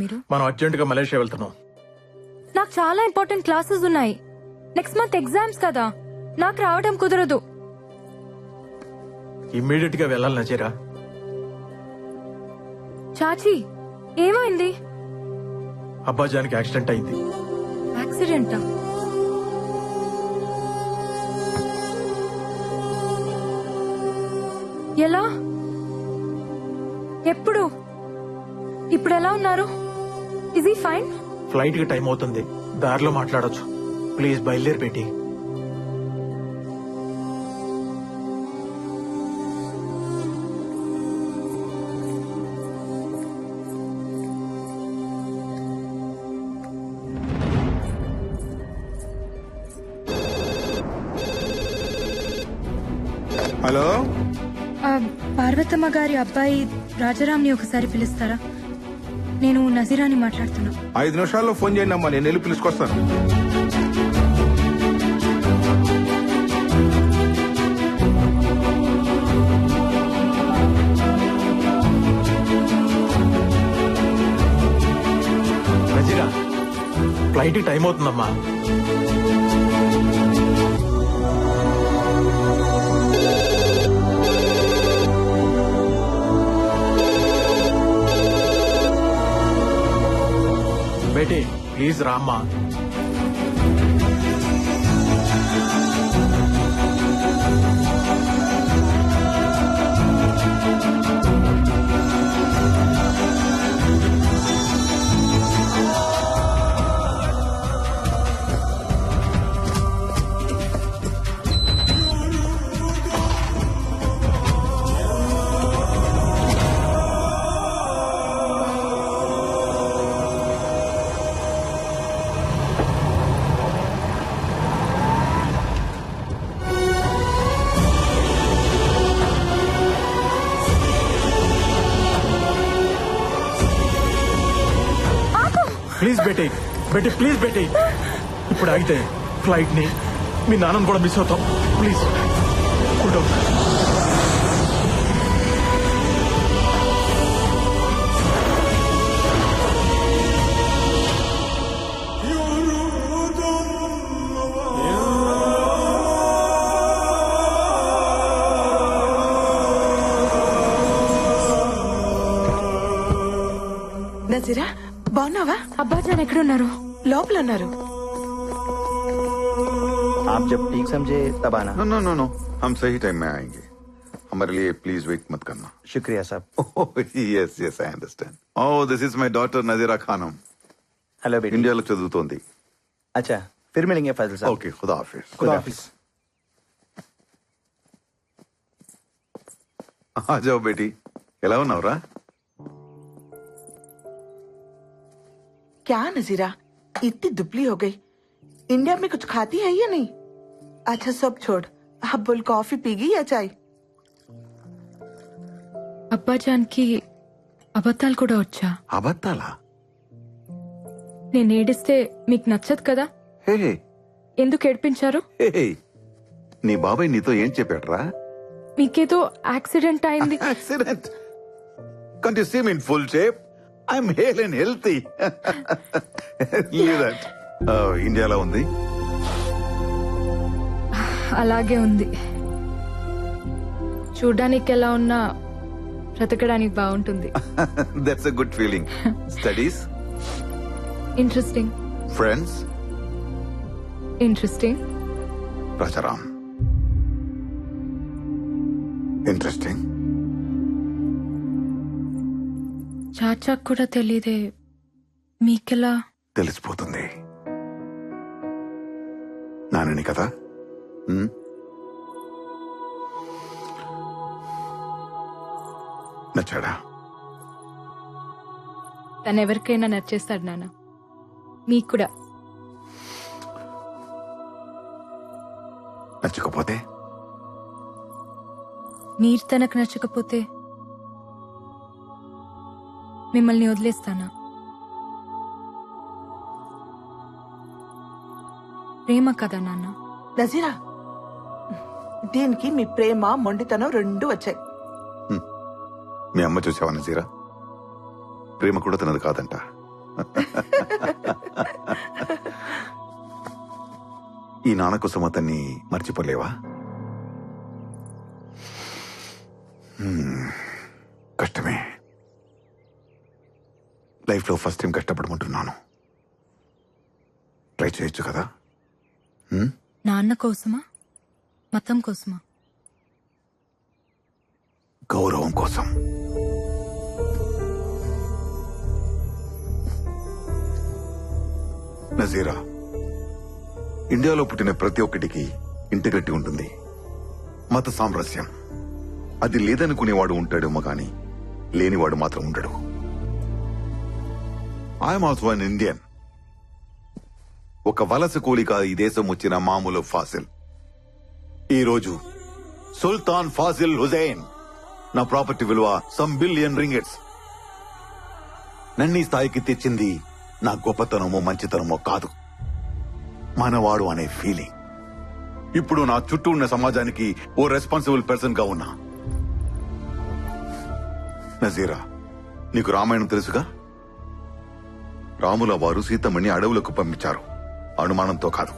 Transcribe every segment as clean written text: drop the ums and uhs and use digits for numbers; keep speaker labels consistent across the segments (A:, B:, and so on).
A: మీరు
B: మనం అర్జెంట్ గా మలేషియా వెళ్తున్నాం.
A: నాకు చాలా ఇంపార్టెంట్ క్లాసెస్ ఉన్నాయి. నెక్స్ట్ మంత్ ఎగ్జామ్స్ కదా, నాకు రావడం కుదరదు.
B: ఇమ్మీడియట్ గా వెళ్ళాలి నజీరా.
A: చాచి, ఏమైంది?
B: అబ్బాజానికి యాక్సిడెంట్ అయింది.
A: యాక్సిడెంటా? ఎలా? ఎప్పుడు? ఇప్పుడు ఎలా ఉన్నారు? Is he fine?
B: ఫ్లైట్ కి టైం అవుతుంది, దారిలో మాట్లాడొచ్చు. ప్లీజ్ బయలుదేరి పెట్టి.
C: హలో,
A: పార్వతమ్మ గారి అబ్బాయి రాజారాంని ఒకసారి పిలుస్తారా? నేను నజీరాని మాట్లాడుతున్నా.
C: 5 నిమిషాల్లో ఫోన్ చేయండి అమ్మా, నేను వెళ్ళి పిలుచుకొస్తాను.
B: నజీరా, ఫ్లైట్ కి టైం అవుతుందమ్మా. బేటీ ప్లీజ్ రామ్మా. Please Beti, Beti please Beti. ఇప్పుడు ఆగితే ఫ్లైట్ ని మీ నాన్నను కూడా మిస్ అవుతాం. Please cool down.
D: నజీరా, బాగున్నావా?
A: అబ్బాజాన్ ఎక్కడున్నారు?
D: లోపల ఉన్నారు.
E: आप जब ठीक समझे तब आना।
C: नो नो नो नो, हम सही टाइम में आएंगे. हमारे लिए प्लीज वेट मत करना.
E: शुक्रिया साहब।
C: yes yes I understand. Oh, this is my daughter Nazira Khanum.
E: Hello बेटी।
C: ఇండియాలో చదువుతోంది.
E: अच्छा, फिर मिलेंगे फाजिल साहब।
C: ఓకే, ఖుదా హాఫిజ్.
E: खुदा हाफिज।
C: आ जाओ बेटी, ఎలా ఉన్నావురా?
D: क्या नजीरा, इतनी दुबली हो गई? इंडिया में कुछ खाती है या नहीं? अच्छा सब छोड़, अब बोल कॉफी पीगी या चाय?
A: అబ్బాజాన్ కి అబద్ధాలు కూడా వచ్చా?
C: అబద్ధాలా?
A: నేను ఏడిస్తే మీకు నచ్చదు కదా,
C: హే
A: ఎందుకు ఏడిపించారు?
C: హే, నీ బాబాయ్ నీతో ఏం చెప్పాడ్రా?
A: మీకేదో యాక్సిడెంట్ అయింది.
C: Accident? Can't you see me in full shape? I'm hale and healthy. Leave that. ఇండియాలో ఉంది.
A: అలాగే ఉంది. చూడ్డానికి ఎలా ఉన్నా బ్రతకడానికి బాగుంటుంది.
C: That's a good feeling. Studies?
A: Interesting.
C: Friends?
A: Interesting.
C: Rajaram. Interesting.
A: చాచాకు కూడా తెలీదే, మీకెలా?
C: తెలిసిపోతుంది. నానని కదా. నచ్చాడా?
A: తను ఎవరికైనా నచ్చేస్తాడు నాన్న, మీకు కూడా.
C: నచ్చకపోతే?
A: మీరు తనకు నచ్చకపోతే మిమ్మల్ని వదిలేస్తానా? ప్రేమ కదా నాన్న.
D: నజీరా, దీనికి మీ ప్రేమ మొండితనం రెండు వచ్చాయి.
C: మీ అమ్మ చూసావా నజీరా? ప్రేమ కూడా తనది కాదంట. ఈ నాన్న కోసం అతన్ని మర్చిపోలేవా? కష్టమే. లైఫ్ లో ఫస్ట్ టైం కష్టపడమంటున్నాను. ట్రై చేయొచ్చు కదా?
A: నాన్న కోసమా మతం కోసమా?
C: గౌరవం కోసం. నజీరా, ఇండియాలో పుట్టిన ప్రతి ఒక్కటికి ఇంటిగట్టి ఉంటుంది. మత సామరస్యం అది లేదనుకునేవాడు ఉంటాడేమో గాని లేనివాడు మాత్రం ఉండడు. I'm also an Indian. ఒక వలస కూలిగా ఈ దేశం వచ్చిన మామూలు ఫాసిల్. ఈ రోజు సుల్తాన్ ఫాసిల్ హుజైన్. నా ప్రాపర్టీ విలువ సమ్ బిలియన్ రింగెట్స్. నన్ను ఈ స్థాయికి తెచ్చింది నా గొప్పతనమో మంచితనమో కాదు, మనవాడు అనే ఫీలింగ్. ఇప్పుడు నా చుట్టూ ఉన్న సమాజానికి ఓ రెస్పాన్సిబుల్ పర్సన్ గా ఉన్నా. నజీరా, నీకు రామాయణం తెలుసుగా? రాముల వారు సీతమ్మని అడవులకు పంపించారు, అనుమానంతో కాదు,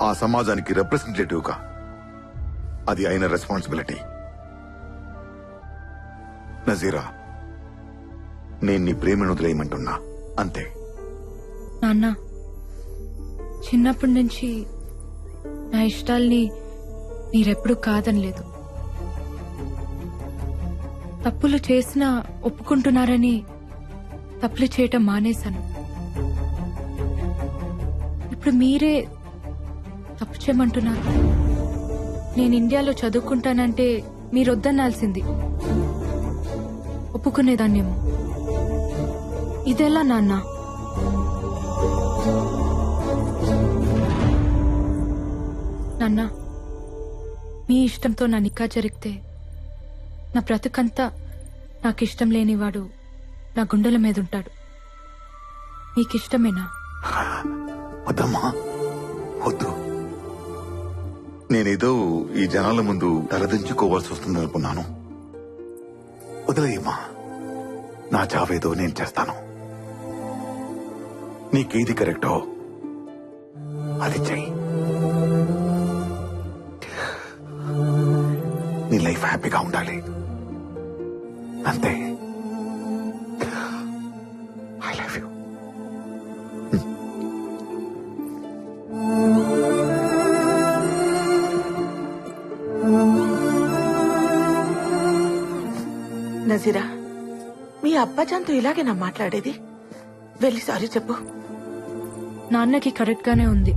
C: ఆ సమాజానికి రిప్రజెంటేటివ్ గా. అది ఆయన రెస్పాన్సిబిలిటీ. నజీరా, నేను నీ ప్రేమను వదిలేయమంటున్నా, అంతే.
A: నాన్న, చిన్నప్పటి నుంచి నా ఇష్టాల్ని మీరెప్పుడు కాదనలేదు. తప్పులు చేసినా ఒప్పుకుంటున్నారని తప్పులు చేయటం మానేశాను. ఇప్పుడు మీరే తప్పు చేయమంటున్నారు. నేను ఇండియాలో చదువుకుంటానంటే మీరొద్దనాల్సింది, ఒప్పుకునేదాన్నేమో. ఇదెలా నాన్న? నాన్న, మీ ఇష్టంతో నా నిక్కా జరిగితే నా బ్రతుకంతా నాకిష్టం లేనివాడు నా గుండెల మీద ఉంటాడు. మీకిష్టమేనా?
C: వద్దమ్మా, వద్దు. నేనేదో ఈ జనాల ముందు తలదించుకోవాల్సి వస్తుందనుకున్నాను. వదిలేయమ్మా, నా చావేదో నేను చేస్తాను. నీకేది కరెక్టో అది చెయ్యి. నీ లైఫ్ హ్యాపీగా ఉండాలి, అంతే. I love you.
D: నజీరా, మీ అబ్బాజాన్తో ఇలాగేనా మాట్లాడేది? వెళ్ళి సారీ చెప్పు.
A: నాన్నకి కరెక్ట్ గానే ఉంది,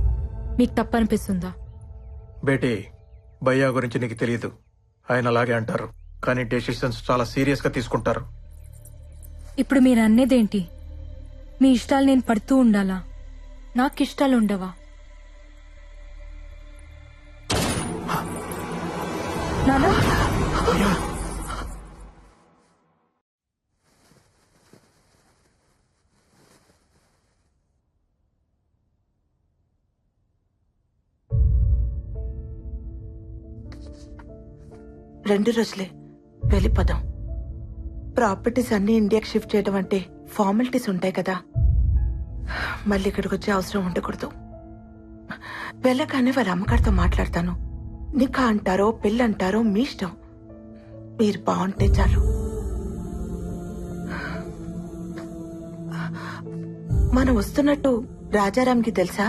A: మీకు తప్పనిపిస్తుందా?
B: బేటీ, భయ్యా గురించి నీకు తెలియదు. ఆయన అలాగే అంటారు, కానీ డెసిషన్స్ చాలా సీరియస్ గా తీసుకుంటారు.
A: ఇప్పుడు మీరు అన్నేదేంటి? మీ ఇష్టాలు నేను పడుతూ ఉండాలా? నాకు ఇష్టాలు ఉండవా? నాన్న,
D: రెండు రోజులే, వెళ్ళిపోదాం. ప్రాపర్టీస్ అన్ని ఇండియాకి షిఫ్ట్ చేయడం అంటే ఫార్మాలిటీస్ ఉంటాయి కదా, మళ్ళీ ఇక్కడికి వచ్చే అవసరం ఉండకూడదు. వెళ్ళగానే వాళ్ళ అమ్మగారితో మాట్లాడతాను. నికా అంటారో పెళ్ళి అంటారో మీ ఇష్టం, మీరు బాగుంటే చాలు. మనం వస్తున్నట్టు రాజారాంకి తెలుసా?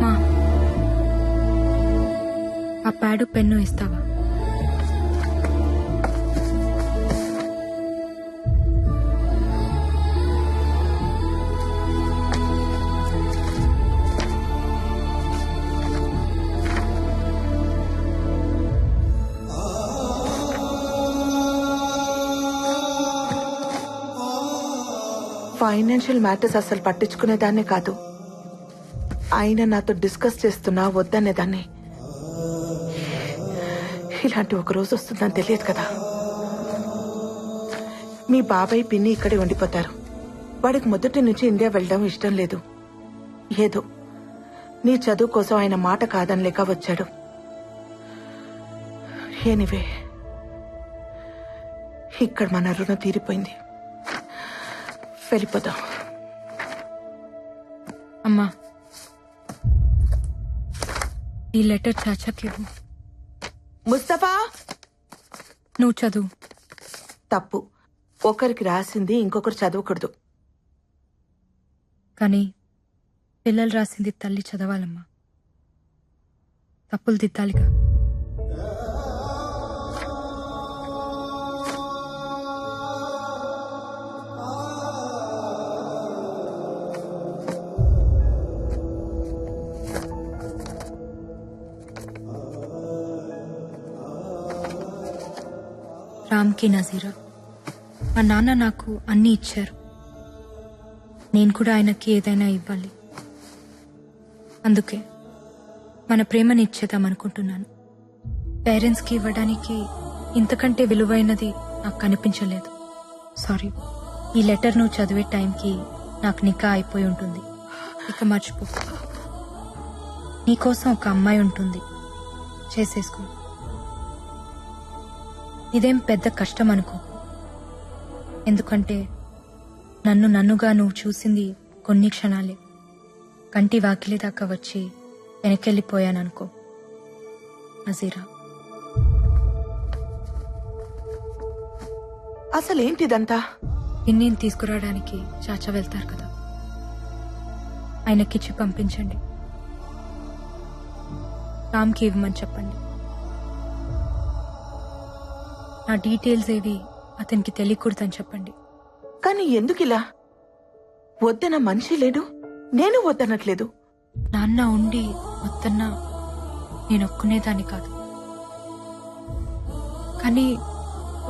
A: మా ఆ ప్యాడు పెన్ను ఇస్తావా?
D: ఫైనాన్షియల్ మ్యాటర్స్ అసలు పట్టించుకునేదాన్నే కాదు, ఆయన నాతో డిస్కస్ చేస్తున్నా వద్దనేదాన్ని. ఇలాంటి ఒక రోజు వస్తుందని తెలియదు కదా. మీ బాబాయ్ పిన్ని ఇక్కడే ఉండిపోతారు. వాడికి మొదటి నుంచి ఇండియా వెళ్ళడం ఇష్టం లేదు. ఏదో నీ చదువు కోసం ఆయన మాట కాదనలేక వచ్చాడు. ఎనీవే, ఇక్కడ మన రుణం తీరిపోయింది. వెళ్ళిపోదాం.
A: అమ్మా, ఈ లెటర్ చాచాకి ఇవ్వు.
D: ముస్తఫా,
A: నువ్వు చదువు.
D: తప్పు. ఒకరికి రాసింది ఇంకొకరు చదవకూడదు.
A: కానీ పిల్లలు రాసింది తల్లి చదవాలమ్మా. తప్పులు దిద్దాలిగా. రామ్కి నజీరా, మా నాన్న నాకు అన్నీ ఇచ్చారు. నేను కూడా ఆయనకి ఏదైనా ఇవ్వాలి. అందుకే మన ప్రేమని ఇచ్చేద్దామనుకుంటున్నాను. పేరెంట్స్కి ఇవ్వడానికి ఇంతకంటే విలువైనది నాకు కనిపించలేదు. సారీ. ఈ లెటర్ నువ్వు చదివే టైంకి నాకు నికా అయిపోయి ఉంటుంది. ఇక మర్చిపో. నీకోసం ఒక అమ్మాయి ఉంటుంది, చేసేసుకో. ఇదేం పెద్ద కష్టం అనుకో. ఎందుకంటే నన్నుగా నువ్వు చూసింది కొన్ని క్షణాలే. కంటి వాకిలి దాకా వచ్చి వెనకెళ్ళిపోయాననుకో. నజీరా.
D: అసలేంటిదంతా?
A: పిన్నిని తీసుకురావడానికి చాచా వెళ్తారు కదా, ఆయనకిచ్చి పంపించండి. రామ్కి ఇవ్వమని చెప్పండి. నా డీటెయిల్స్ ఏవి అతనికి తెలియకూడదని చెప్పండి.
D: కానీ ఎందుకిలా? వద్దన మనిషి లేడు, నేను వద్దనట్లేదు.
A: నాన్న ఉండి వద్దన్నా నేను ఒక్కునేదాన్ని కాదు. కానీ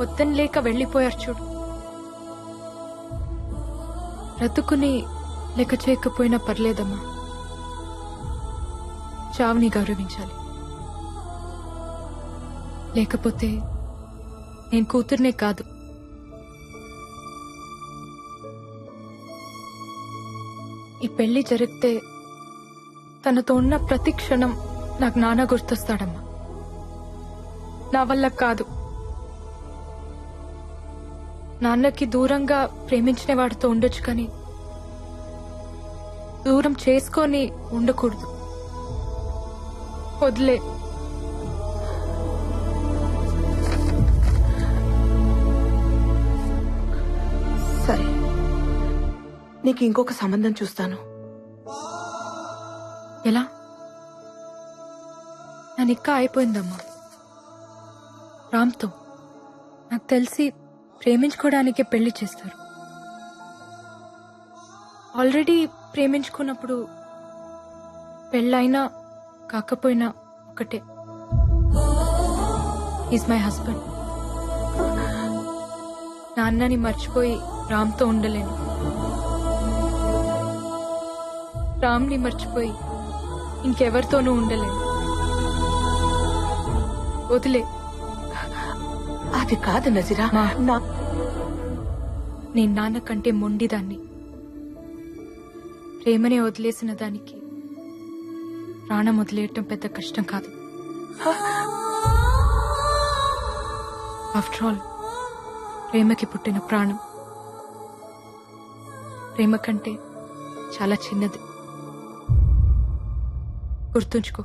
A: వద్దని లేక వెళ్ళిపోయారు చూడు. బ్రతుకుని లెక్క చేయకపోయినా పర్లేదమ్మా. చావుని గౌరవించాలి. లేకపోతే నేను కూతుర్నే కాదు, ఈ పెళ్లి జరిగితే తనతో ఉన్న ప్రతి క్షణం నాకు నాన్న గుర్తొస్తాడమ్మా. నా వల్ల కాదు. నాన్నకి దూరంగా ప్రేమించిన వాడితో ఉండొచ్చు, కానీ దూరం చేసుకొని ఉండకూడదు. వదిలే.
D: సరే, నీకు ఇంకొక సంబంధం చూస్తాను.
A: ఎలా? నా నిక్కా అయిపోయిందమ్మా రామ్తో. నాకు తెలిసి ప్రేమించుకోవడానికే పెళ్లి చేస్తారు. ఆల్రెడీ ప్రేమించుకున్నప్పుడు పెళ్ళైనా కాకపోయినా ఒకటే. Is my husband. నాన్నని మర్చిపోయి రామ్తో ఉండలేను. రామ్ని మర్చిపోయి ఇంకెవరితోనూ ఉండలేను. వదిలే.
D: అది కాదు నజీరా.
A: నేను నాన్న కంటే మొండిదాన్ని. ప్రేమనే వదిలేసిన దానికి ప్రాణం వదిలేయటం పెద్ద కష్టం కాదు. ఆఫ్టర్ ఆల్ ప్రేమకి పుట్టిన ప్రాణం ప్రేమ కంటే చాలా చిన్నది. గుర్తుంచుకో.